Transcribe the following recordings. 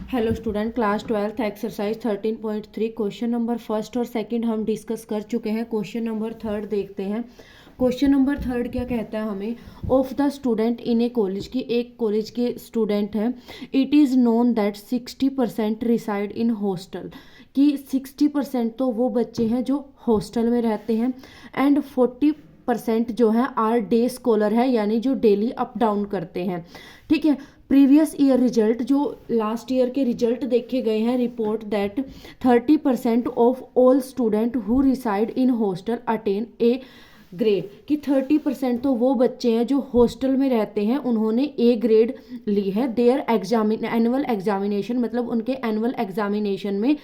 Hello student, class 12th exercise 13.3 question number first और second हम discuss कर चुके हैं। क्वेश्चन नंबर थर्ड देखते हैं। क्वेश्चन नंबर थर्ड क्या कहता है हमें, of the student in a college की एक कॉलेज के स्टूडेंट हैं, it is known that 60% reside in hostel, कि 60% तो वो बच्चे हैं जो हॉस्टल में रहते हैं एंड 40% जो है आर डे स्कॉलर है, यानी जो डेली अप डाउन करते हैं। ठीक है, प्रीवियस ईयर रिजल्ट, जो लास्ट ईयर के रिजल्ट देखे गए हैं, report that 30% of all student who reside in hostel attain A grade, कि 30% तो वो बच्चे हैं जो हॉस्टल में रहते हैं, उन्होंने ए ग्रेड ली है। देयर एनुअल एग्जामिनेशन, मतलब उनके एनुअल एग्जामिनेशन में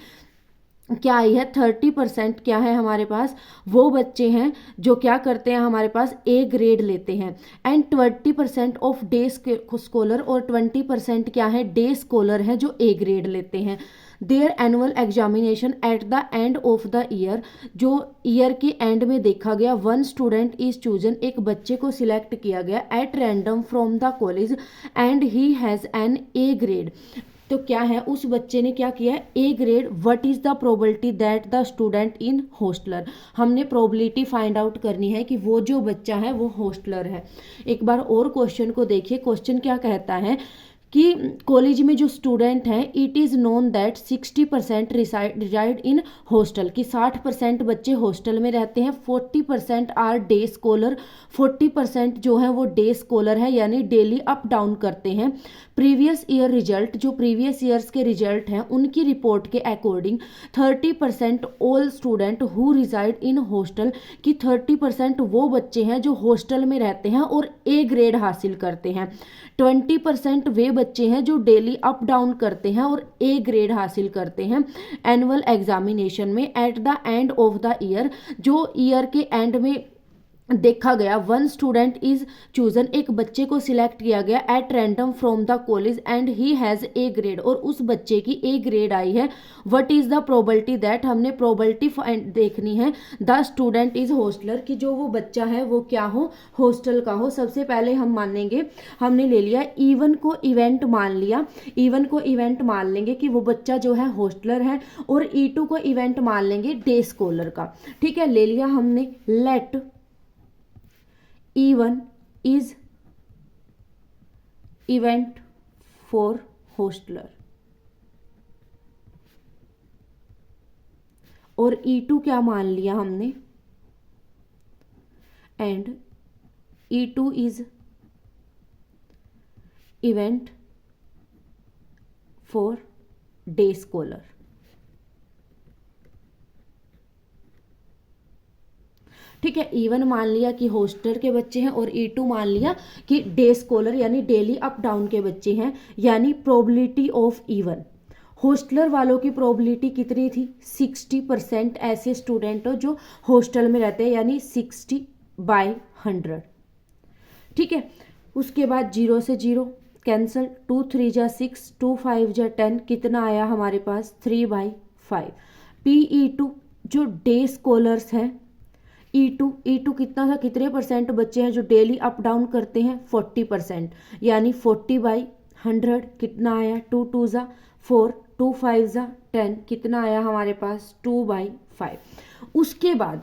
क्या आई है, 30% क्या है हमारे पास, वो बच्चे हैं जो क्या करते हैं, हमारे पास ए ग्रेड लेते हैं। एंड 20% ऑफ डे स्कॉलर, और 20% क्या है, डे स्कॉलर है जो ए ग्रेड लेते हैं। There annual examination at the end of the year, जो ईयर के एंड में देखा गया, वन स्टूडेंट इज चूजन, एक बच्चे को सिलेक्ट किया गया at random from the college and he has an A grade. तो क्या है, उस बच्चे ने क्या किया है, A grade. What is the probability that the student in hosteller, हमने प्रोबेबिलिटी फाइंड आउट करनी है कि वो जो बच्चा है वो हॉस्टलर है। एक बार और क्वेश्चन को देखिए, क्वेश्चन क्या कहता है कि कॉलेज में जो स्टूडेंट हैं, it is known that 60% reside in hostel, कि 60% बच्चे हॉस्टल में रहते हैं, 40% आर डे स्कॉलर, 40% जो है वो डे स्कॉलर है, यानी डेली अप डाउन करते हैं। प्रीवियस ईयर रिजल्ट, जो प्रीवियस ईयर्स के रिजल्ट हैं उनकी रिपोर्ट के according 30% all student who reside in hostel, कि 30% वो बच्चे हैं जो हॉस्टल में रहते हैं और ए ग्रेड हासिल करते हैं। 20% वे बच्चे हैं जो डेली अप डाउन करते हैं और ए ग्रेड हासिल करते हैं एनुअल एग्जामिनेशन में। At the end of the year, जो ईयर के एंड में देखा गया, वन स्टूडेंट इज चूजन, एक बच्चे को सिलेक्ट किया गया at random from the college and he has a grade, और उस बच्चे की ए ग्रेड आई है। What is the probability that, हमने प्रोबेबिलिटी देखनी है, द स्टूडेंट इज हॉस्टलर, कि जो वो बच्चा है वो क्या हो, हॉस्टल का हो। सबसे पहले हम मानेंगे, हमने ले लिया इवन को इवेंट मान लिया, इवन को इवेंट मान लेंगे कि वो बच्चा जो है हॉस्टलर है, और E2 को इवेंट मान लेंगे डे स्कॉलर का। ठीक है, ले लिया हमने, let E1 is event for hostler, और E2 क्या मान लिया हमने, and E2 is event for day scholar। ठीक है, E1 मान लिया कि हॉस्टल के बच्चे हैं, और E2 मान लिया कि डे स्कॉलर यानी डेली अप डाउन के बच्चे हैं। यानी प्रोबेबिलिटी ऑफ E1, हॉस्टलर वालों की प्रोबेबिलिटी कितनी थी, 60% ऐसे स्टूडेंट हो जो हॉस्टल में रहते हैं, यानी 60/100। ठीक है, उसके बाद 0 से 0 कैंसल, 2 3 जा 6, 2 5 जा 10, कितना आया हमारे पास, 3/5। PE2 जो डे स्कॉलर्स हैं, E2 कितना था, कितने परसेंट बच्चे हैं जो डेली अप डाउन करते हैं, 40%, यानी 40/100, कितना आया, 2 2 जा 4, 2 5 जा 10, कितना आया हमारे पास, 2/5। उसके बाद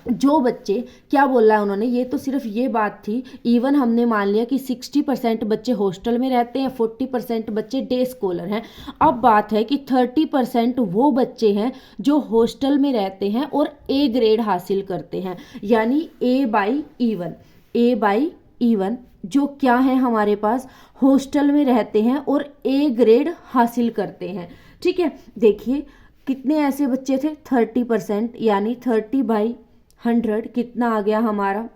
जो बच्चे, क्या बोला है उन्होंने, ये तो सिर्फ ये बात थी, इवन हमने मान लिया कि 60% बच्चे हॉस्टल में रहते हैं, 40% बच्चे डे स्कॉलर हैं। अब बात है कि 30% वो बच्चे हैं जो हॉस्टल में रहते हैं और ए ग्रेड हासिल करते हैं, यानी A/E1 जो क्या है हमारे पास, हॉस्टल में रहते हैं और ए ग्रेड हासिल करते हैं। ठीक है, देखिए कितने ऐसे बच्चे थे, 30%, यानी 30/100, कितना आ गया हमारा,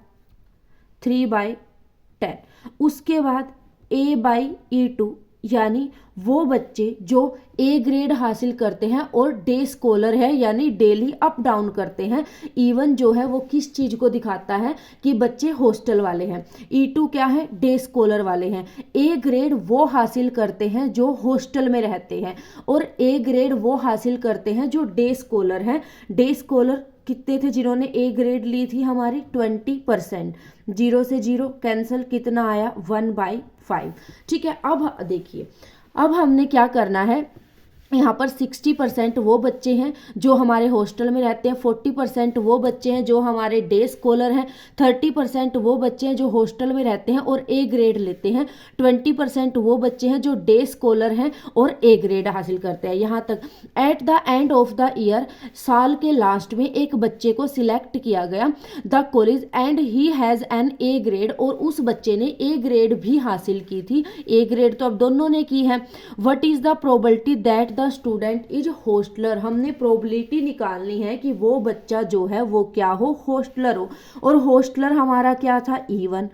3/10। उसके बाद A/E2, यानी वो बच्चे जो ए ग्रेड हासिल करते हैं और डे स्कॉलर है, यानी डेली अप डाउन करते हैं। E1 जो है वो किस चीज़ को दिखाता है, कि बच्चे हॉस्टल वाले हैं। E2 क्या है, डे स्कॉलर वाले हैं। ए ग्रेड वो हासिल करते हैं जो हॉस्टल में रहते हैं, और ए ग्रेड वो हासिल करते हैं जो डे स्कॉलर हैं। डे स्कॉलर कितने थे जिन्होंने ए ग्रेड ली थी हमारी, 20%। 0 से 0 कैंसिल, कितना आया, 1/5। ठीक है, अब देखिए अब हमने क्या करना है, यहाँ पर 60% वो बच्चे हैं जो हमारे हॉस्टल में रहते हैं, 40% वो बच्चे हैं जो हमारे डे स्कॉलर हैं, 30% वो बच्चे हैं जो हॉस्टल में रहते हैं और ए ग्रेड लेते हैं, 20% वो बच्चे हैं जो डे स्कॉलर हैं और ए ग्रेड हासिल करते हैं। यहाँ तक at the end of the year, साल के लास्ट में एक बच्चे को सिलेक्ट किया गया the college and he has an A grade, और उस बच्चे ने ए ग्रेड भी हासिल की थी। ए ग्रेड तो अब दोनों ने की है। What is the probability that the student is hosteller, हमने प्रोबेबिलिटी निकालनी है कि वो बच्चा जो है वो क्या हो, हॉस्टलर हो। और हॉस्टलर हमारा क्या था, E1,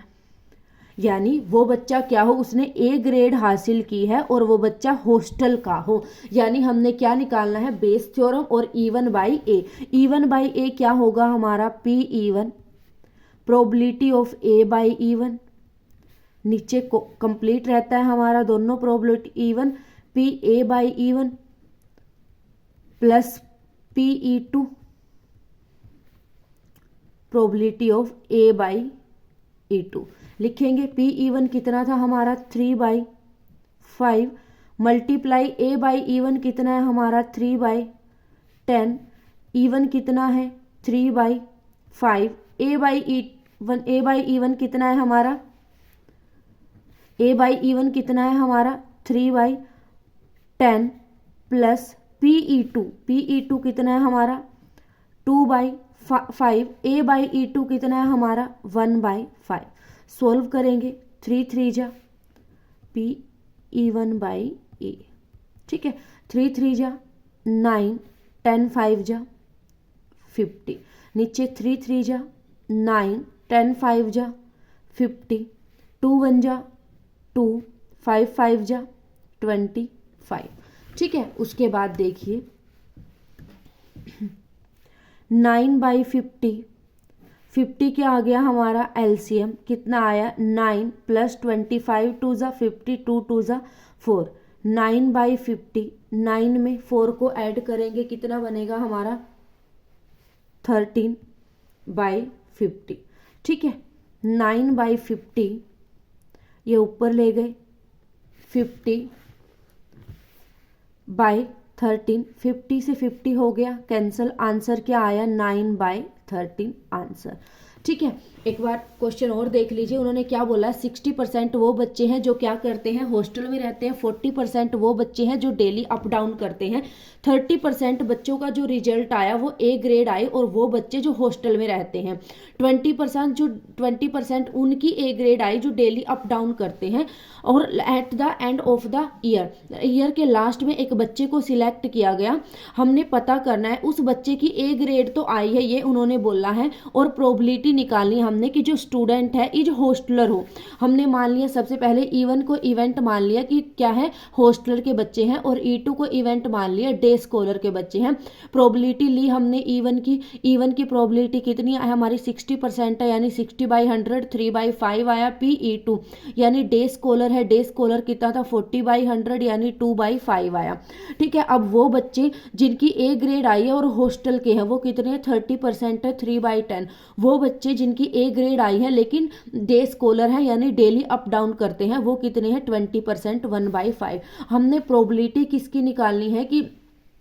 यानी वो बच्चा क्या हो, उसने ए ग्रेड हासिल की है और वो बच्चा हॉस्टल का हो। यानी हमने क्या निकालना है, बेस थ्योरम और E1/A। E1/A क्या होगा हमारा, PE1, प्रोबेबिलिटी ऑफ A/E1। नीचे को कंप्लीट रहता है हमारा दोनों probability, E1 PA/E1 plus PE2 probability of A/E2। लिखेंगे PE1 कितना था हमारा, 3/5 मल्टीप्लाई A/E1 कितना है हमारा, 3/10। E1 कितना है, 3/5। A/E1 कितना है हमारा, A/E1 कितना है हमारा, 3/10 प्लस PE2 कितना है हमारा, 2/5। A/E2 कितना है हमारा, 1/5। सोल्व करेंगे, 3 3 जा PE1/A, ठीक है, 3 3 जा 9, 10 5 जा 50, नीचे 3 3 जा 9, 10 5 जा 50, 2 1 जा 2, 5 5 जा 25, ठीक है। उसके बाद देखिए 9/50, 50 क्या आ गया हमारा, LCM कितना आया, 9 प्लस 25 2 जा 50, 2 2 जा 4, 9/50, 9 में 4 को ऐड करेंगे कितना बनेगा हमारा, 13/50, ठीक है। 9/50 ये ऊपर ले गए, 50/13, 50 से 50 हो गया कैंसिल, आंसर क्या आया, 9/13 आंसर, ठीक है। एक बार क्वेश्चन और देख लीजिए, उन्होंने क्या बोला, 60% वो बच्चे हैं जो क्या करते हैं, हॉस्टल में रहते हैं, 40% वो बच्चे हैं जो डेली अप डाउन करते हैं, 30% बच्चों का जो रिजल्ट आया वो ए ग्रेड आए और वो बच्चे जो हॉस्टल में रहते हैं, 20% उनकी ए ग्रेड आई जो डेली अप डाउन करते हैं। और at the end of the year के लास्ट में एक बच्चे को सिलेक्ट किया गया, हमने पता करना है उस बच्चे की ए ग्रेड तो आई है, ये उन्होंने बोला है, और प्रोबेबिलिटी निकालनी है हमने कि जो स्टूडेंट है इज हॉस्टलर हो। हमने मान लिया सबसे पहले E1 को इवेंट मान लिया कि क्या है, हॉस्टलर के बच्चे हैं, और E2 को इवेंट मान लिया, डे स्कॉलर के बच्चे हैं। प्रोबेबिलिटी ली हमने E1 की प्रोबेबिलिटी कितनी है हमारी, 60% है, यानी 60/100, 3/5 आया। PE2 यानी डे स्कॉलर है, डे स्कॉलर कितना था, 40/100 यानी 2/5 आया, ठीक है। अब वो बच्चे जिनकी ए ग्रेड आई है और हॉस्टल के हैं वो कितने हैं, 30% है, 3/10। वो बच्चे जिनकी ए ग्रेड आई है लेकिन डे स्कॉलर है यानी डेली अप डाउन करते हैं, वो कितने हैं, 20%, 1/5। हमने प्रोबेबिलिटी किसकी निकालनी है कि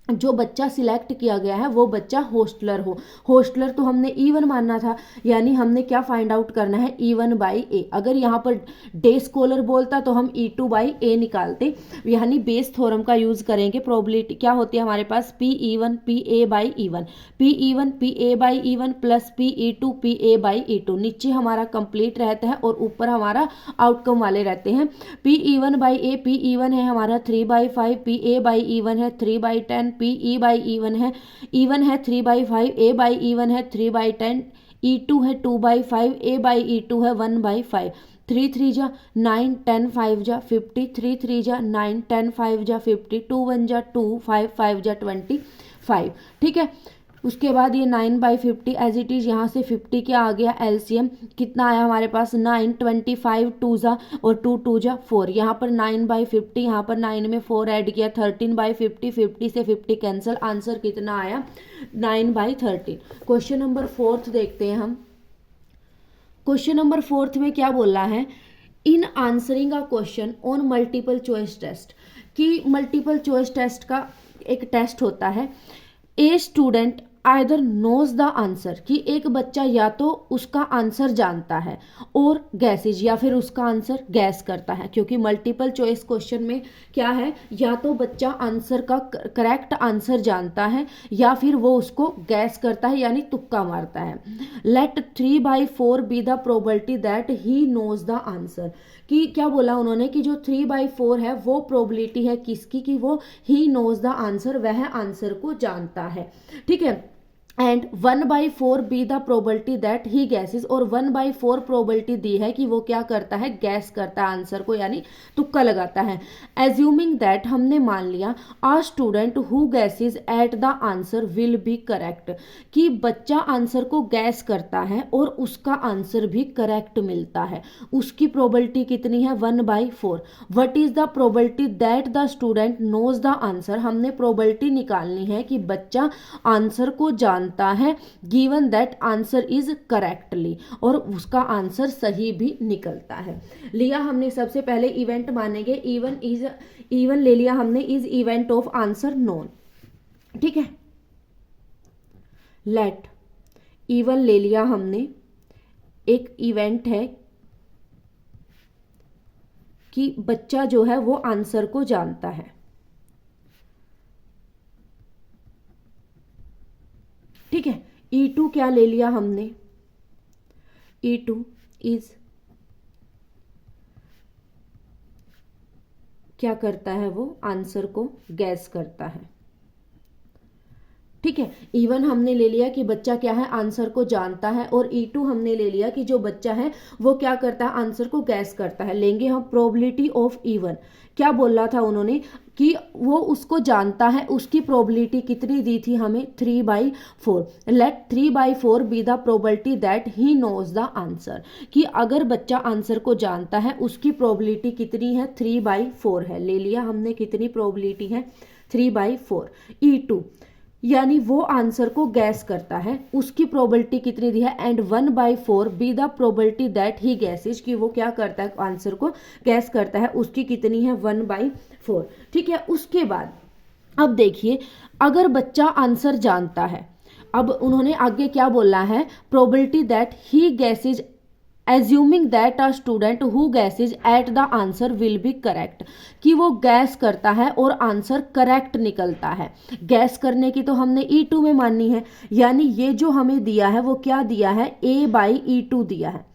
जो बच्चा सिलेक्ट किया गया है वो बच्चा हॉस्टलर हो। हॉस्टलर तो हमने E1 मानना था, यानी हमने क्या फाइंड आउट करना है, E1/A। अगर यहाँ पर डे स्कॉलर बोलता तो हम E2/A निकालते, यानी बेस थ्योरम का यूज करेंगे। प्रोबेबिलिटी क्या होती है हमारे पास, PE1 PA/E1, PE1 PA/E1 plus PE2 PA/E2। नीचे हमारा कंप्लीट रहता है और ऊपर हमारा आउटकम वाले रहते हैं। PE1/A, PE1 है हमारा 3/5, PA/E1 है 3/10, PE/E1 है, E1 है 3/5, A/E1 है 3/10, E2 है 2/5, A/E2 है 1/5। 3 3 जा 9, 10 5 जा 50, 3 3 जा 9, 10 5 जा 50, 2 1 जा 2, 5 5 जा 25, ठीक है। उसके बाद ये 9/50 एज इट इज, यहाँ से 50 क्या आ गया, LCM कितना आया हमारे पास, 9, 25 2 जा और 2 2 जा 4, यहाँ पर 9/50, यहाँ पर 9 में 4 ऐड किया, 13/50, 50 से 50 कैंसिल, आंसर कितना आया, 9/13। क्वेश्चन नंबर 4 देखते हैं हम। क्वेश्चन नंबर 4 में क्या बोला है, in answering a question on multiple choice test, कि मल्टीपल चॉइस टेस्ट का एक टेस्ट होता है, a student either knows the answer, कि एक बच्चा या तो उसका आंसर जानता है और गैसेज, या फिर उसका आंसर गैस करता है, क्योंकि मल्टीपल चॉइस क्वेश्चन में क्या है, या तो बच्चा आंसर का करेक्ट आंसर जानता है या फिर वो उसको गैस करता है यानी तुक्का मारता है। Let 3/4 be the probability that he knows the answer, कि क्या बोला उन्होंने कि जो 3/4 है वो प्रोबेबिलिटी है किसकी, कि वो ही नोज द आंसर, वह आंसर को जानता है। ठीक है, and 1/4 B the probability that he gases, और 1/4 प्रोबेबिलिटी दी है कि वो क्या करता है, गैस करता है आंसर को, यानी तुक्का लगाता है। एज्यूमिंग दैट, हमने मान लिया, a student who guesses at the answer will be correct, कि बच्चा आंसर को गैस करता है और उसका आंसर भी करेक्ट मिलता है, उसकी प्रोबेबिलिटी कितनी है, 1/4। What is the probability that the student knows the answer, हमने प्रोबेबिलिटी निकालनी है कि बच्चा आंसर को जानता है, given that answer is correctly, और उसका आंसर सही भी निकलता है। लिया हमने सबसे पहले इवेंट मानेंगे, इवन ले लिया हमने, is event of answer known. ठीक है, लेट इवन ले लिया हमने, एक इवेंट है कि बच्चा जो है वो आंसर को जानता है। ठीक है, E2 क्या ले लिया हमने, E2 इज क्या करता है, वो आंसर को गैस करता है। ठीक है, E1 हमने ले लिया कि बच्चा क्या है, आंसर को जानता है, और E2 हमने ले लिया कि जो बच्चा है वो क्या करता है, आंसर को गैस करता है। लेंगे हम प्रोबेबिलिटी ऑफ E1, क्या बोला था उन्होंने कि वो उसको जानता है, उसकी प्रोबेबिलिटी कितनी दी थी हमें, 3/4। Let 3/4 be the probability that he knows the answer, कि अगर बच्चा आंसर को जानता है उसकी प्रोबेबिलिटी कितनी है, 3/4 है। ले लिया हमने, कितनी प्रोबेबिलिटी है, 3/4। E2 यानी वो आंसर को गैस करता है, उसकी प्रोबेबिलिटी कितनी दी है, and 1/4 B the probability that he gases, कि वो क्या करता है, आंसर को गैस करता है, उसकी कितनी है, 1/4। ठीक है, उसके बाद अब देखिए, अगर बच्चा आंसर जानता है, अब उन्होंने आगे क्या बोला है, probability that he gases assuming that a student who gases eight the answer will be correct, कि वो गैस करता है और आंसर करेक्ट निकलता है। गैस करने की तो हमने E2 में माननी है, यानी ये जो हमें दिया है वो क्या दिया है, A/E2 दिया है।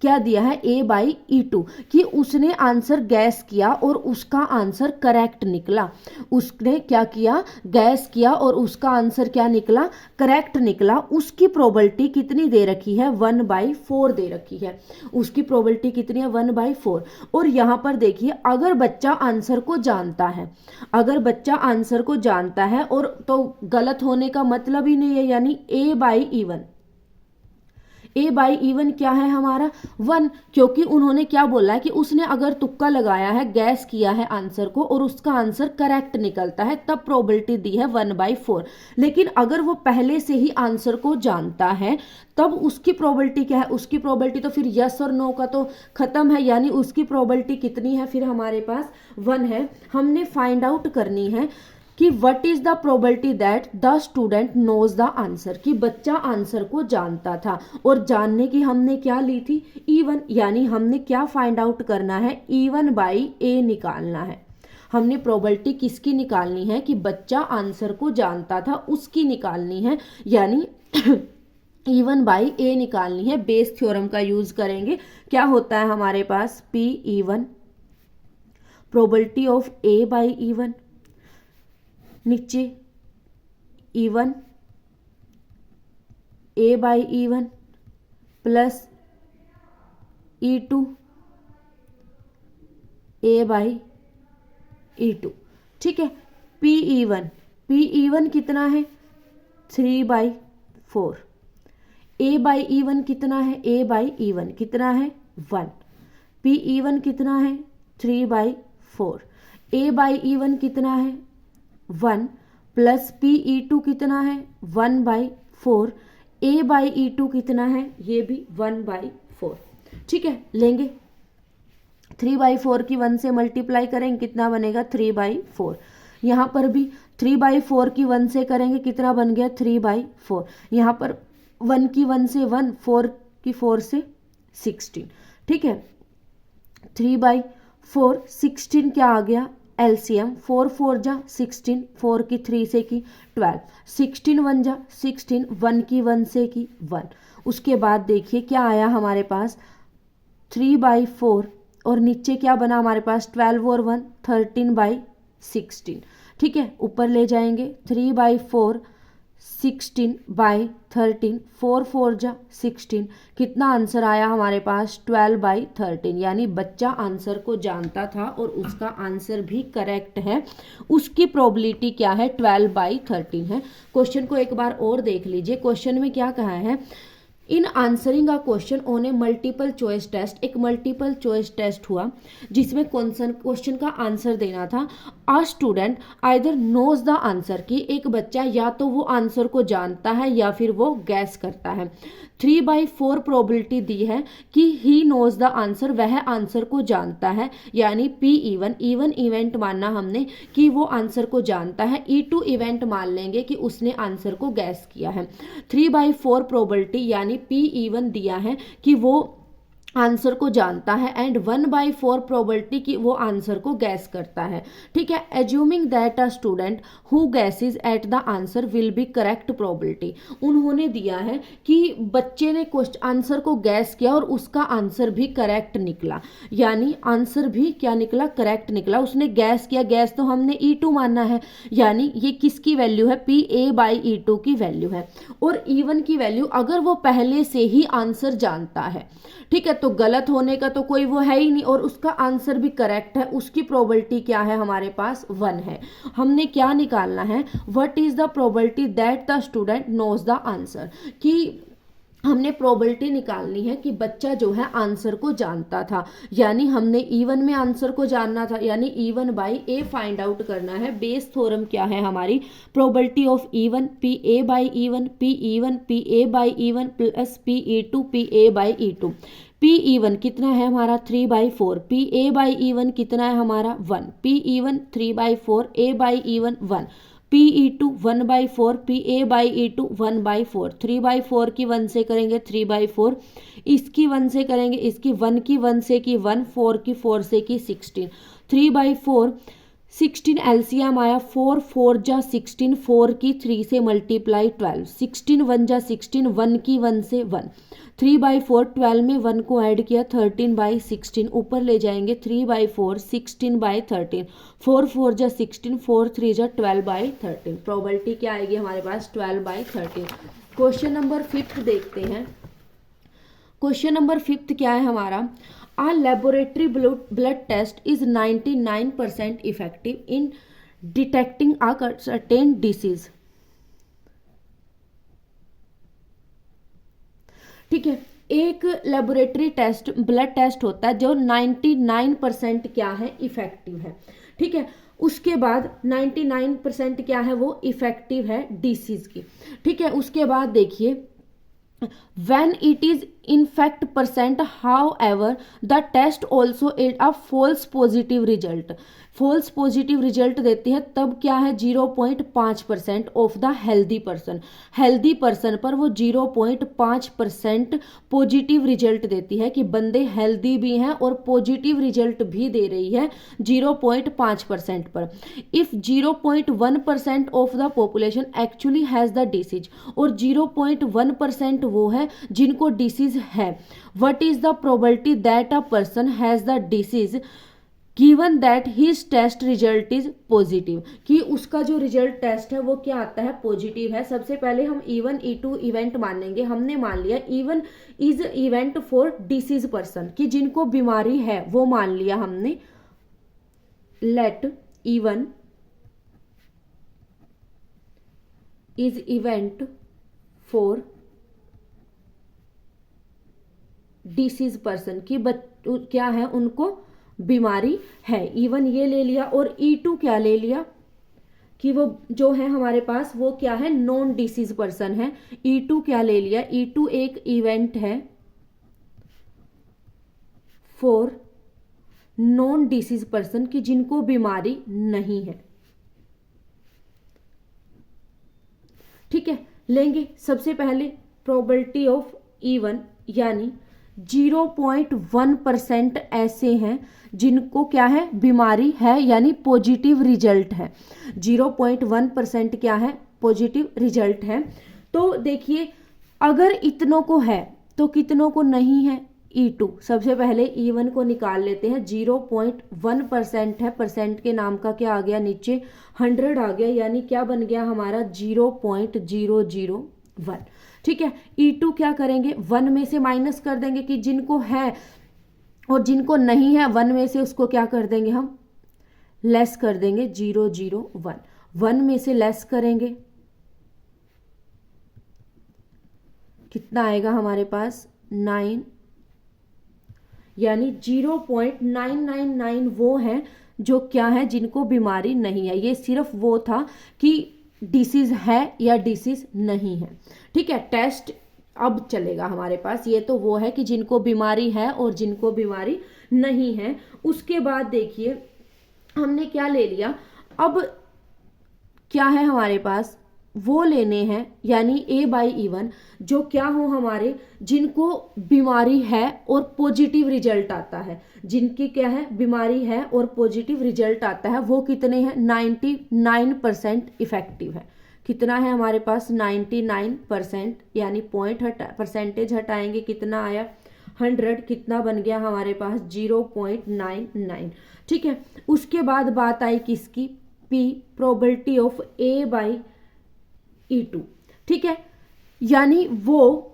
क्या दिया है, A/E2, कि उसने आंसर गैस किया और उसका आंसर करेक्ट निकला। उसने क्या किया, गैस किया और उसका आंसर क्या निकला, करेक्ट निकला। उसकी प्रोबेबिलिटी कितनी दे रखी है, 1/4 दे रखी है। उसकी प्रोबेबिलिटी कितनी है, 1/4। और यहाँ पर देखिए, अगर बच्चा आंसर को जानता है, अगर बच्चा आंसर को जानता है, और तो गलत होने का मतलब ही नहीं है, यानी A/E1, A/E1 क्या है हमारा, 1, क्योंकि उन्होंने क्या बोला है कि उसने अगर तुक्का लगाया है, गैस किया है आंसर को और उसका आंसर करेक्ट निकलता है, तब प्रोबेबिलिटी दी है 1/4। लेकिन अगर वो पहले से ही आंसर को जानता है, तब उसकी प्रोबेबिलिटी क्या है, उसकी प्रोबेबिलिटी तो फिर यस और नो का तो खत्म है, यानी उसकी प्रोबेबिलिटी कितनी है, फिर हमारे पास 1 है। हमने फाइंड आउट करनी है कि what is the probability that the student knows the answer, कि बच्चा आंसर को जानता था, और जानने की हमने क्या ली थी, E1, यानी हमने क्या फाइंड आउट करना है, E1/A निकालना है। हमने प्रोबेबिलिटी किसकी निकालनी है, कि बच्चा आंसर को जानता था, उसकी निकालनी है, यानी E1/A निकालनी है। बेस थ्योरम का यूज करेंगे। क्या होता है हमारे पास, P(E1) प्रोबेबिलिटी ऑफ A/E1, नीचे E1 A/E1 plus E2 A/E2। ठीक है, P(E1) कितना है, 3/4। A/E1 कितना है, A/E1 कितना है, 1। P(E1) कितना है, 3/4। A/E1 कितना है, 1, प्लस P(E2) कितना है, 1/4। A/E2 कितना है, ये भी 1/4। ठीक है, लेंगे 3/4 की 1 से मल्टीप्लाई करेंगे कितना बनेगा 3/4। यहाँ पर भी 3/4 की 1 से करेंगे कितना बन गया 3/4। यहाँ पर 1 की 1 से 1, 4 की 4 से 16। ठीक है, 3/4 16 क्या आ गया एलसीएम, 4 4 जा 16, 4 की 3 से की 12, 16 1 जा 16, 1 की 1 से की 1। उसके बाद देखिए क्या आया हमारे पास 3/4 और नीचे क्या बना हमारे पास 12 और 1 13/16। ठीक है, ऊपर ले जाएंगे 3/4 16/13, 4 4 जा 16, कितना आंसर आया हमारे पास 12/13। यानी बच्चा आंसर को जानता था और उसका आंसर भी करेक्ट है। उसकी प्रोबेबिलिटी क्या है 12/13 है। क्वेश्चन को एक बार और देख लीजिए। क्वेश्चन में क्या कहा है, in answering a question on a multiple choice test. एक मल्टीपल चॉइस टेस्ट हुआ जिसमें क्वेश्चन का आंसर देना था। A student either knows the answer, कि एक बच्चा या तो वो आंसर को जानता है या फिर वो गैस करता है। 3/4 प्रोबेबिलिटी दी है कि ही नोज द आंसर, वह आंसर को जानता है, यानी P इवन इवेंट मानना हमने कि वो आंसर को जानता है। E2 इवेंट मान लेंगे कि उसने आंसर को गैस किया है। 3/4 प्रोबेबिलिटी यानी P इवन दिया है कि वो आंसर को जानता है एंड 1/4 प्रोबेबिलिटी कि वो आंसर को गैस करता है। ठीक है, assuming that a student who guesses at the answer will be correct probability. उन्होंने दिया है कि बच्चे ने आंसर को गैस किया और उसका आंसर भी करेक्ट निकला, यानी आंसर भी क्या निकला करेक्ट निकला। उसने गैस किया, गैस तो हमने E2 मानना है, यानी ये किसकी वैल्यू है PA/E2 की वैल्यू है। और इवन की वैल्यू अगर वो पहले से ही आंसर जानता है, ठीक है, तो गलत होने का तो कोई वो है ही नहीं और उसका आंसर भी करेक्ट है, उसकी प्रोबेबिलिटी क्या है हमारे पास 1 है। हमने क्या निकालना है, what is the probability that the student knows the answer, कि हमने प्रोबेबिलिटी निकालनी है कि बच्चा जो है आंसर को जानता था, यानी हमने इवन में आंसर को जानना था, यानी E1/A फाइंड आउट करना है। बेस थ्योरम क्या है हमारी, probability of even PA/E1 PA/E1 plus PE2 P1 कितना है हमारा 3/4, PA/E1 कितना है हमारा 1, P1 3/4, A/E1 1, PE2 1/4, PA/E2 1/4। 3/4 की 1 से करेंगे 3/4, इसकी 1 से करेंगे इसकी 1 की 1 से की 1, 4 की 4 से की 16, 3/4 16 एलसीएम आया 4 4 जा 16, 4 की 3 से मल्टीप्लाई 12, 16 1 जा 16, 1 की 1 से 1, 3/4 12 में 1 को ऐड किया 13/16, ऊपर ले जाएंगे 3/4 16/13, 4 4 जा 16, 4 3 जा 12/13। प्रोबेबिलिटी क्या आएगी हमारे पास 12/13। क्वेश्चन नंबर 5 देखते हैं। क्वेश्चन नंबर 5 क्या है हमारा, A laboratory blood test is 99% effective in detecting a certain disease। ठीक है, एक लेबोरेटरी टेस्ट ब्लड टेस्ट होता है जो 99% क्या है इफेक्टिव है। ठीक है, उसके बाद 99% क्या है वो इफेक्टिव है डिसीज की। ठीक है, उसके बाद देखिए when it is in fact percent, however the test also is a false positive result। False positive result देती है तब क्या है 0.5% of the healthy person, healthy person पर वो 0.5% पॉजिटिव रिजल्ट देती है कि बंदे हेल्दी भी हैं और पॉजिटिव रिजल्ट भी दे रही है 0.5% पर। If 0.1% of the population actually has the disease, और 0.1% वो है जिनको डिसीज है। What is the probability that a person has the disease given that his test result is positive, कि उसका जो रिजल्ट टेस्ट है वो क्या आता है पॉजिटिव है। सबसे पहले हम E1 E2 इवेंट मानेंगे। हमने मान लिया E1 is event for disease person, कि जिनको बीमारी है वो मान लिया हमने। Let E1 is event for disease person, कि क्या है उनको बीमारी है। E1 ये ले लिया और E2 क्या ले लिया कि वो जो है हमारे पास वो क्या है नॉन डिसीज पर्सन है। E2 क्या ले लिया, E2 एक इवेंट है फॉर नॉन डिसीज पर्सन की जिनको बीमारी नहीं है। ठीक है, लेंगे सबसे पहले प्रोबेबिलिटी ऑफ E1 यानी 0.1% ऐसे हैं जिनको क्या है बीमारी है यानी पॉजिटिव रिजल्ट है। 0.1% क्या है पॉजिटिव रिजल्ट है। तो देखिए अगर इतनों को है तो कितनों को नहीं है E2। सबसे पहले E1 को निकाल लेते हैं। 0.1% है, परसेंट के नाम का क्या आ गया नीचे 100 आ गया यानी क्या बन गया हमारा 0.001। ठीक है, E2 क्या करेंगे 1 में से माइनस कर देंगे कि जिनको है और जिनको नहीं है 1 में से उसको क्या कर देंगे हम लेस कर देंगे 001। 1 में से लेस करेंगे कितना आएगा हमारे पास 9 यानी 0.999 वो हैं जो क्या है जिनको बीमारी नहीं है। ये सिर्फ वो था कि डिसीज है या डिसीज नहीं है। ठीक है, टेस्ट अब चलेगा हमारे पास। ये तो वो है कि जिनको बीमारी है और जिनको बीमारी नहीं है। उसके बाद देखिए हमने क्या ले लिया, अब क्या है हमारे पास वो लेने हैं यानी A/E1 जो क्या हो हमारे जिनको बीमारी है और पॉजिटिव रिजल्ट आता है। जिनकी क्या है बीमारी है और पॉजिटिव रिजल्ट आता है वो कितने हैं 99% इफेक्टिव है। कितना है हमारे पास 99% यानी परसेंटेज हटाएंगे कितना आया 100। कितना बन गया हमारे पास 0.99। ठीक है, उसके बाद बात आई किसकी P प्रोबेबिलिटी ऑफ A/E2। ठीक है, यानी वो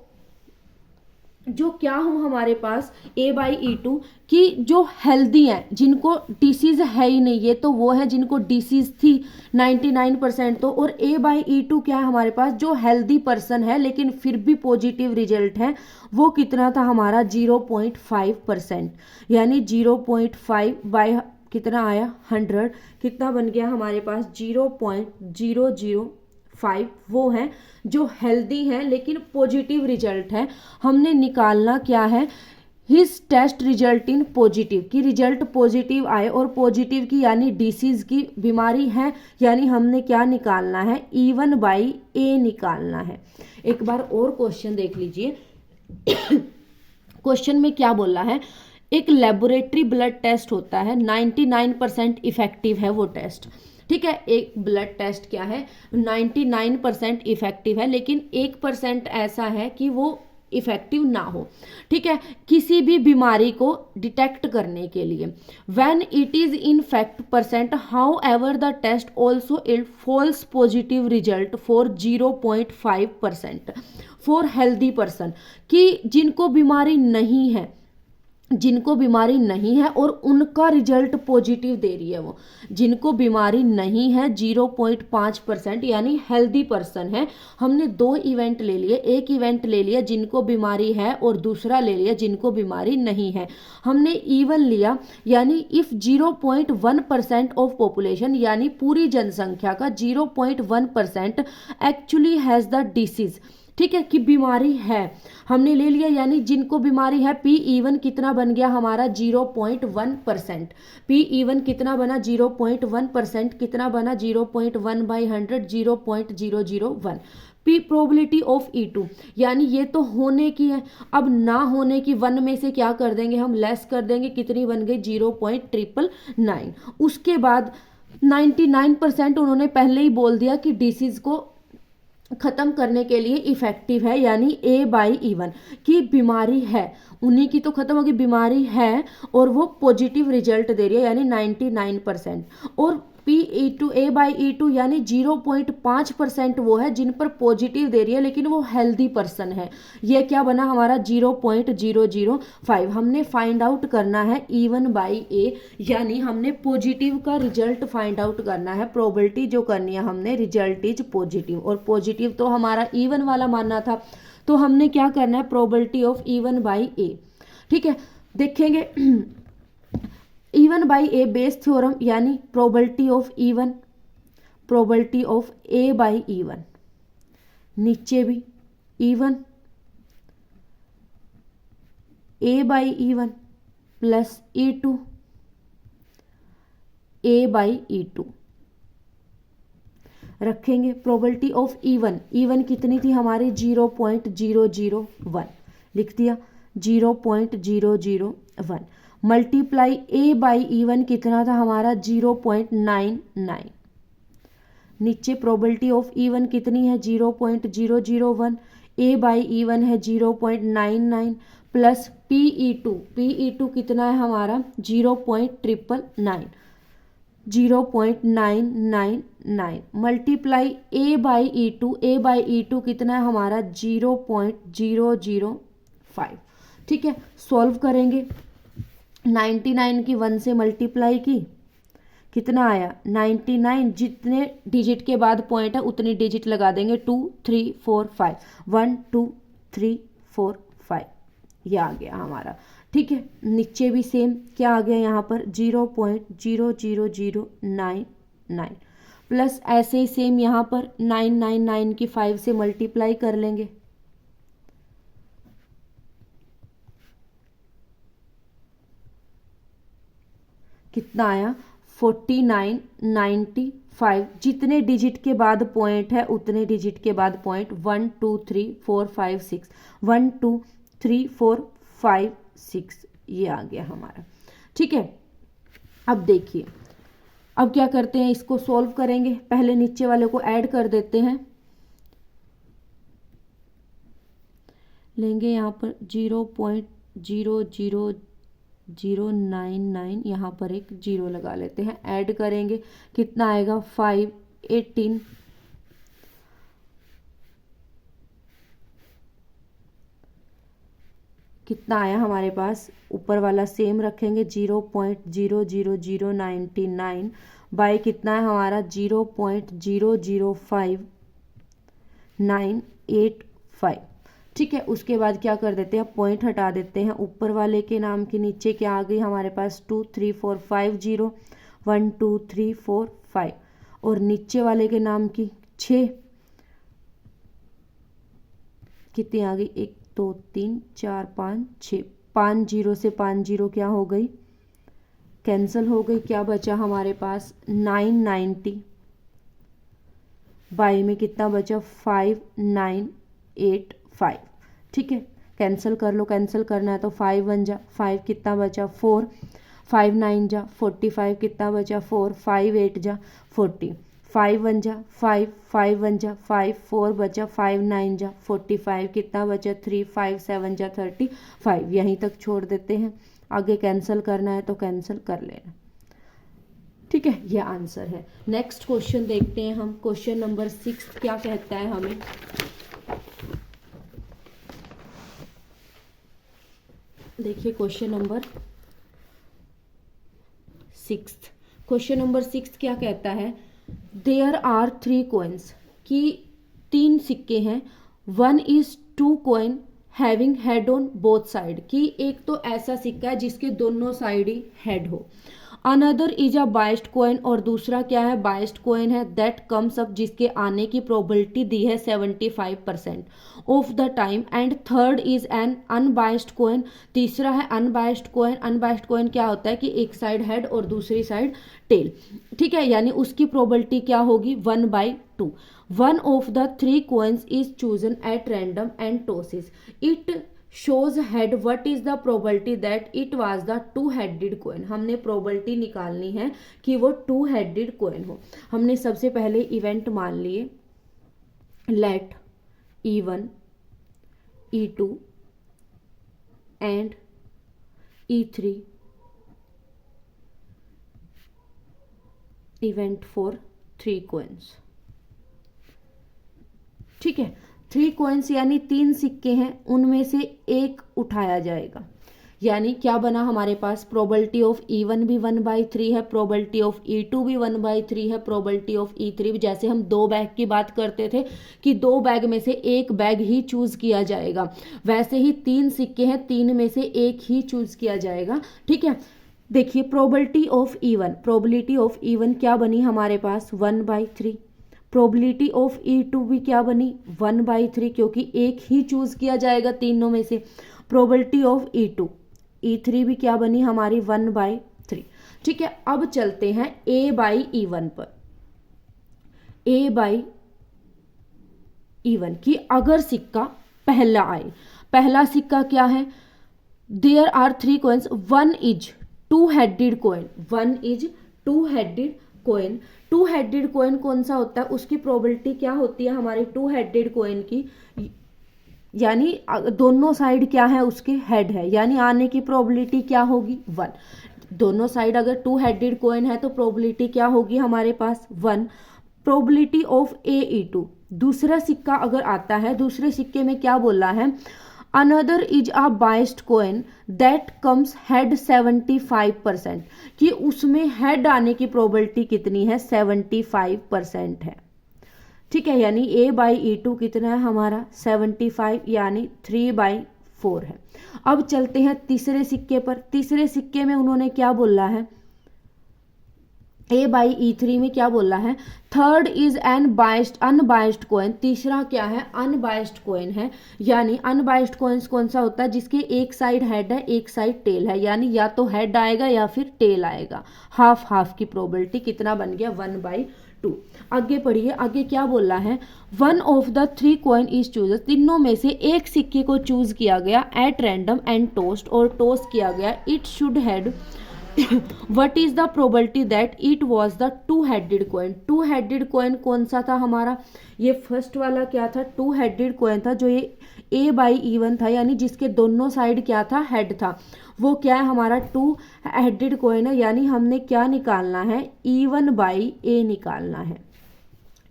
जो क्या हो हमारे पास A/E2 कि जो हेल्दी हैं जिनको डिसीज है ही नहीं, ये तो वो है जिनको डिसीज थी 99% तो, और A/E2 क्या है हमारे पास जो हेल्दी पर्सन है लेकिन फिर भी पॉजिटिव रिजल्ट है वो कितना था हमारा 0.5% यानी 0.5 बाय कितना आया 100। कितना बन गया हमारे पास 0.005 वो है जो हेल्दी है लेकिन पॉजिटिव रिजल्ट है। हमने निकालना क्या है his test result in positive की रिजल्ट पॉजिटिव आए और पॉजिटिव की यानी डिसीज की बीमारी है यानी हमने क्या निकालना है E1/A निकालना है। एक बार और क्वेश्चन देख लीजिए। क्वेश्चन में क्या बोला है, एक लेबोरेटरी ब्लड टेस्ट होता है 99% इफेक्टिव है वो टेस्ट। ठीक है, एक ब्लड टेस्ट क्या है 99% इफेक्टिव है लेकिन 1% ऐसा है कि वो इफेक्टिव ना हो। ठीक है, किसी भी बीमारी को डिटेक्ट करने के लिए when it is in fact percent however the test also it false positive result for 0.5% for healthy person कि जिनको बीमारी नहीं है और उनका रिजल्ट पॉजिटिव दे रही है। वो जिनको बीमारी नहीं है 0.5% यानी हेल्दी पर्सन है। हमने 2 इवेंट ले लिए, एक इवेंट ले लिया जिनको बीमारी है और दूसरा ले लिया जिनको बीमारी नहीं है। हमने E1 लिया यानी इफ 0.1% ऑफ पॉपुलेशन यानी पूरी जनसंख्या का 0.1% एक्चुअली हैज द डिसीज। ठीक है, कि बीमारी है हमने ले लिया यानी जिनको बीमारी है PE1 कितना बन गया हमारा 0.1%। PE1 कितना बना 0.1%। कितना बना 0.1/100 0.001। P प्रोबेबिलिटी ऑफ E2 यानी ये तो होने की है, अब ना होने की 1 में से क्या कर देंगे हम लेस कर देंगे। कितनी बन गई 0.999। उसके बाद 99% उन्होंने पहले ही बोल दिया कि डिसीज को खत्म करने के लिए इफेक्टिव है यानी A/E1 की बीमारी है उन्हीं की तो खत्म होगी बीमारी है और वो पॉजिटिव रिजल्ट दे रही है यानी 99%। और PE2 A/E2 यानी 0.5% वो है जिन पर पॉजिटिव दे रही है लेकिन वो हेल्दी पर्सन है। ये क्या बना हमारा 0.005। हमने फाइंड आउट करना है E1/A यानी हमने पॉजिटिव का रिजल्ट फाइंड आउट करना है। प्रोबेबिलिटी जो करनी है हमने रिजल्ट इज पॉजिटिव और पॉजिटिव तो हमारा E1 वाला मानना था तो हमने क्या करना है प्रोबेबिलिटी ऑफ E1/A। ठीक है, देखेंगे E1/A बेस थ्योरम यानी probability of E1 probability of A/E1 नीचे भी E1 A/E1 plus E2 A/E2 रखेंगे। प्रोबेबिलिटी ऑफ E1 कितनी थी हमारी 0.001 लिख दिया 0.001 मल्टीप्लाई A/E1 कितना था हमारा 0.99। नीचे प्रोबेबिलिटी ऑफ E1 कितनी है 0.001 A/E1 है 0.99 प्लस PE2 कितना है हमारा 0.999 मल्टीप्लाई A/E2 कितना है हमारा 0.005। ठीक है, सॉल्व करेंगे। 99 की 1 से मल्टीप्लाई की कितना आया 99, जितने डिजिट के बाद पॉइंट है उतनी डिजिट लगा देंगे 2 3 4 5 1 2 3 4 5 ये आ गया हमारा। ठीक है, नीचे भी सेम क्या आ गया यहाँ पर 0.00099 प्लस ऐसे ही सेम यहाँ पर 999 की 5 से मल्टीप्लाई कर लेंगे। कितना आया 4995। जितने डिजिट के बाद पॉइंट है उतने डिजिट के बाद पॉइंट 1 2 3 4 5 6 1 2 3 4 5 6 ये आ गया हमारा। ठीक है, अब देखिए अब क्या करते हैं, इसको सॉल्व करेंगे। पहले नीचे वाले को ऐड कर देते हैं, लेंगे यहाँ पर 0.00099 यहाँ पर एक जीरो लगा लेते हैं, ऐड करेंगे कितना आएगा 518 कितना आया हमारे पास, ऊपर वाला सेम रखेंगे 0.00099 बाय कितना है हमारा 0.005985। ठीक है, उसके बाद क्या कर देते हैं पॉइंट हटा देते हैं। ऊपर वाले के नाम के नीचे क्या आ गई हमारे पास 2 3 4 5 0 1 2 3 4 5 और नीचे वाले के नाम की 6 कितनी आ गई 1 2 3 4 5 6 5 0 से 5 0 क्या हो गई कैंसिल हो गई। क्या बचा हमारे पास 990 बाई में कितना बचा 5985। ठीक है, कैंसिल कर लो, कैंसिल करना है तो 5 1 जा 5 कितना बचा 4 5 9 जा 45 कितना बचा 4 5 8 जा 40 5 1 जा 5 5 1 जा 5 4 बचा 5 9 जा 45 कितना बचा 3 5 7 जा 35। यहीं तक छोड़ देते हैं, आगे कैंसिल करना है तो कैंसिल कर लेना। ठीक है, यह आंसर है। नेक्स्ट क्वेश्चन देखते हैं हम। क्वेश्चन नंबर 6 क्या कहता है हमें, देखिए क्वेश्चन नंबर 6। क्वेश्चन नंबर 6 क्या कहता है, देयर आर 3 coins कि 3 सिक्के हैं। 1 is 2 coin having head on both side कि एक तो ऐसा सिक्का है जिसके दोनों साइड ही हेड हो। Another is a biased coin और दूसरा क्या है बाइस्ड कॉइन है दैट कम्स अप जिसके आने की प्रोबेबिलिटी दी है 75% of the time. And third is an unbiased coin, तीसरा है अनबाइस्ड कॉइन। अनबाइस्ड कॉइन क्या होता है कि एक साइड हेड और दूसरी साइड टेल। ठीक है, यानी उसकी प्रोबेबिलिटी क्या होगी 1/2। One of the 3 coins is chosen at random and tosses. It shows head. What is the probability that it was the two-headed coin? हमने प्रोबेबिलिटी निकालनी है कि वो 2-headed coin हो। हमने सबसे पहले इवेंट मान लिए let E1 E2 and E3 event for 3 coins। ठीक है, 3 coins यानी 3 सिक्के हैं, उनमें से एक उठाया जाएगा। यानी क्या बना हमारे पास, प्रोबेबिलिटी ऑफ E1 भी 1/3 है, प्रोबेबिलिटी ऑफ E2 भी 1/3 है, प्रोबेबिलिटी ऑफ E3 भी। जैसे हम 2 बैग की बात करते थे कि 2 बैग में से एक बैग ही चूज किया जाएगा, वैसे ही 3 सिक्के हैं, 3 में से एक ही चूज किया जाएगा। ठीक है, देखिए प्रोबेबिलिटी ऑफ E1 क्या बनी हमारे पास 1/3। प्रोबेबिलिटी ऑफ E2 भी क्या बनी 1/3 क्योंकि एक ही चूज किया जाएगा तीनों में से। प्रोबेबिलिटी ऑफ E3 भी क्या बनी हमारी 1/3। ठीक है, अब चलते हैं ए बाई E1 पर। ए बाई E1 की अगर सिक्का पहला आए, पहला सिक्का क्या है, there are 3 coins, one is two headed coin, one is two headed coin. Two headed coin कौन सा होता है, उसकी प्रोबेबिलिटी क्या होती है हमारे टू हेडेड कोइन की, यानी दोनों साइड क्या है उसके हेड है, यानी आने की प्रोबेबिलिटी क्या होगी 1। दोनों साइड अगर टू हेडेड कोइन है तो प्रोबेबिलिटी क्या होगी हमारे पास 1। प्रोबेबिलिटी ऑफ AE2, दूसरा सिक्का अगर आता है, दूसरे सिक्के में क्या बोला है, another is a biased coin that comes head 75%, कि उसमें हेड आने की प्रोबेबिलिटी कितनी है 75% है। ठीक है, यानी A/E2 कितना है हमारा 75, यानी 3/4 है। अब चलते हैं तीसरे सिक्के पर। तीसरे सिक्के में उन्होंने क्या बोला है, A/E3 में क्या बोला है, third is an unbiased coin. तीसरा क्या है, अनबाइस्ड कोइन है, यानी अनबाइस्ड कोइंस कौन सा होता है, जिसके एक साइड हेड है एक साइड टेल है, यानी या तो हेड आएगा या फिर टेल आएगा। हाफ हाफ की प्रोबेबिलिटी कितना बन गया 1/2। आगे पढ़िए, आगे क्या बोला है, one of the 3 coin is choose, तीनों में से एक सिक्के को चूज किया गया एट रैंडम एंड टोस्ट, और टोस्ट किया गया, it should had what is the probability that it was the two headed coin. Two headed coin कौन सा था हमारा, ये फर्स्ट वाला क्या था, टू हेडेड कॉइन था, जो ये A/E1 था, यानी जिसके दोनों साइड क्या था, हेड था, वो क्या है हमारा टू हेडेड कॉइन है, यानी हमने क्या निकालना है, E1/A निकालना है।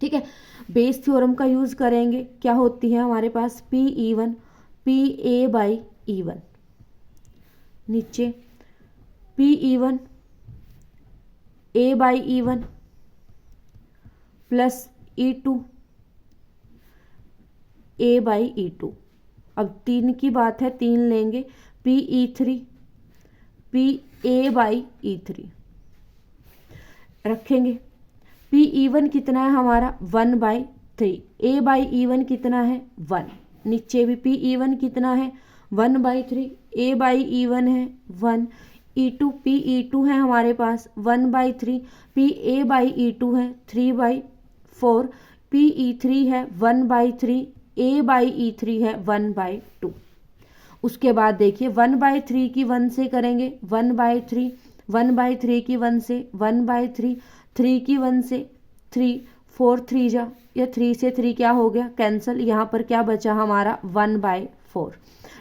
ठीक है, बेस थ्योरम का यूज करेंगे, क्या होती है हमारे पास PE1 PA/E1, नीचे PE1 A/E1 plus E2 A/E2। अब 3 की बात है, 3 लेंगे, PE3 PA/E3 रखेंगे। PE1 कितना है हमारा 1/3, A/E1 कितना है 1, नीचे भी PE1 कितना है 1/3, A/E1 है 1, E2 PE2 है हमारे पास 1/3, PA/E2 है 3/4, PE3 है 1/3, A/E3 है 1/2। उसके बाद देखिए 1/3 की 1 से करेंगे 1/3, 1/3 की 1 से 1/3, 3 की 1 से 3, 4 3 जा, या 3 से 3 क्या हो गया कैंसिल, यहाँ पर क्या बचा हमारा 1/4।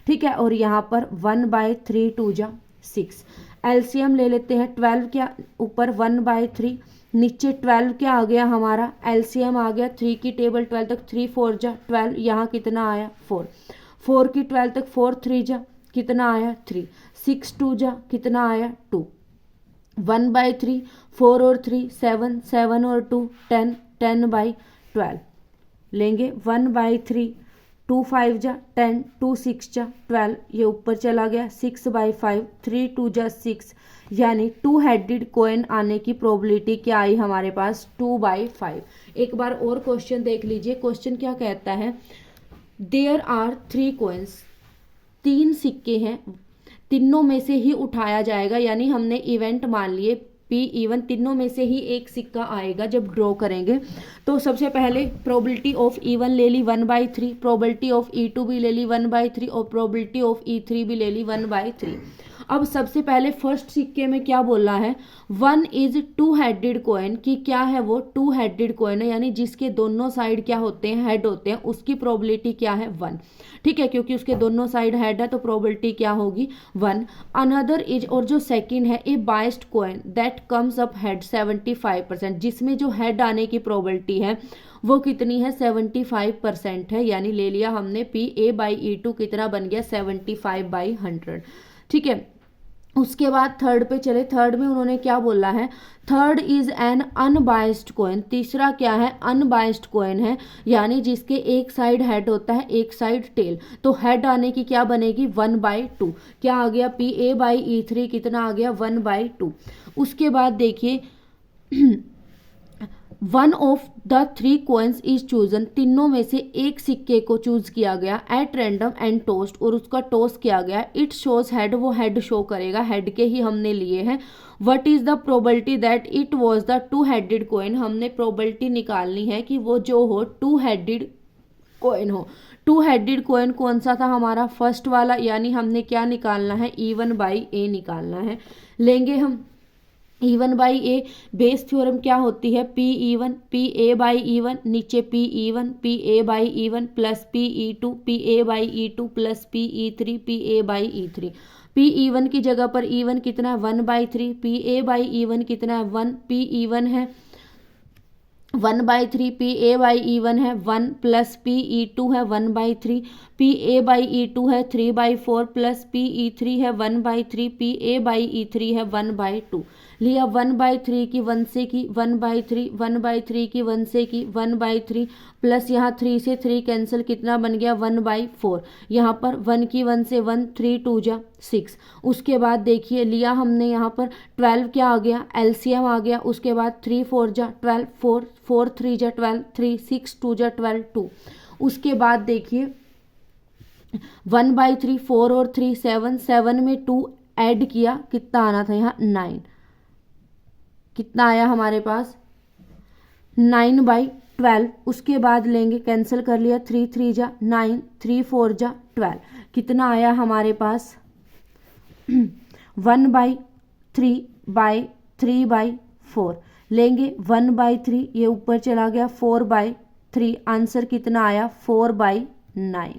ठीक है, और यहाँ पर 1/3 2 जा 6। एलसीएम ले लेते हैं, 12 क्या ऊपर 1/3, नीचे 12 क्या आ गया हमारा, एलसीएम आ गया 3 की टेबल 12 तक, 3 4 जा 12, यहाँ कितना आया 4, 4 की 12 तक 4 3 जा कितना आया 3, 6 2 जा कितना आया 2, 1/3, 4 और 3 7, 7 और 2 10, 10/12 लेंगे, 1/3, 2 5 जा 10, 2 6 जा 12, ये ऊपर चला गया 6/5, 3 2 जा 6, यानी टू हेडेड कॉइन आने की प्रोबेबिलिटी क्या आई हमारे पास 2/5। एक बार और क्वेश्चन देख लीजिए, क्वेश्चन क्या कहता है, देयर आर 3 कॉइन्स, 3 सिक्के हैं, तीनों में से ही उठाया जाएगा, यानी हमने इवेंट मान लिए PE1, तीनों में से ही एक सिक्का आएगा जब ड्रॉ करेंगे। तो सबसे पहले प्रोबेबिलिटी ऑफ E1 ले ली 1/3, प्रोबेबिलिटी ऑफ E2 भी ले ली 1/3, और प्रोबेबिलिटी ऑफ E3 भी ले ली 1/3। अब सबसे पहले फर्स्ट सिक्के में क्या बोला है, 1 इज टू हेडेड कॉइन, कि क्या है वो टू हेडेड कॉइन है, यानी जिसके दोनों साइड क्या होते हैं, हेड होते हैं, उसकी प्रोबेबिलिटी क्या है 1। ठीक है, क्योंकि उसके दोनों साइड हेड है तो प्रोबेबिलिटी क्या होगी 1। अनदर इज, और जो सेकंड है, a biased coin that comes up head 75%, जिसमें जो हेड आने की प्रोबेबिलिटी है वो कितनी है 75% है, यानी ले लिया हमने PA/E2 कितना बन गया 75/100। ठीक है, उसके बाद थर्ड पे चले, थर्ड में उन्होंने क्या बोला है, third is an unbiased coin, तीसरा क्या है अनबाइस्ड कॉइन है, यानी जिसके एक साइड हेड होता है एक साइड टेल, तो हेड आने की क्या बनेगी 1/2, क्या आ गया PA/E3 कितना आ गया 1/2। उसके बाद देखिए one of the three coins is chosen, तीनों में से एक सिक्के को चूज किया गया एट रैंडम एंड टोस्ट, और उसका टॉस किया गया। इट शोज हेड, वो हेड शो करेगा, हेड के ही हमने लिए हैं। What is the probability that it was the two headed coin, हमने प्रोबेबिलिटी निकालनी है कि वो जो हो टू हेडेड कॉइन हो। टू हेडेड कॉइन कौन सा था हमारा, फर्स्ट वाला, यानी हमने क्या निकालना है, E1 बाई ए निकालना है। लेंगे हम E1 by A, Bayes theorem क्या होती है, P ए बाई E1, नीचे P A by E1 plus P A by E2 plus P A by E3। P की जगह पर E1 कितना है 1/3, ए बाई E1 कितना है 1, P है 1/3, ए बाई E1 है 1 प्लस P है 1/3, ए बाई E2 है 3/4 प्लस P है 1/3, ए बाई E3 है 1/2। लिया 1/3 की 1 से की 1/3, 1/3 की 1 से की 1/3 प्लस यहाँ 3 से 3 कैंसिल, कितना बन गया 1/4। यहाँ पर 1 की 1 से 1, 3 2 जा 6। उसके बाद देखिए लिया हमने यहाँ पर 12 क्या आ गया, एलसीएम आ गया। उसके बाद 3 4 जा 12, 4 3 जा 12, 3 6 2 जा 12 2। उसके बाद देखिए 1/3, 4 और 3 7, 7 में 2 ऐड किया, कितना आना था यहाँ 9, कितना आया हमारे पास 9/12। उसके बाद लेंगे कैंसिल कर लिया, 3 3 जा 9, 3 4 जा 12, कितना आया हमारे पास 1/3/3/4। लेंगे 1/3, ये ऊपर चला गया 4/3, आंसर कितना आया 4/9।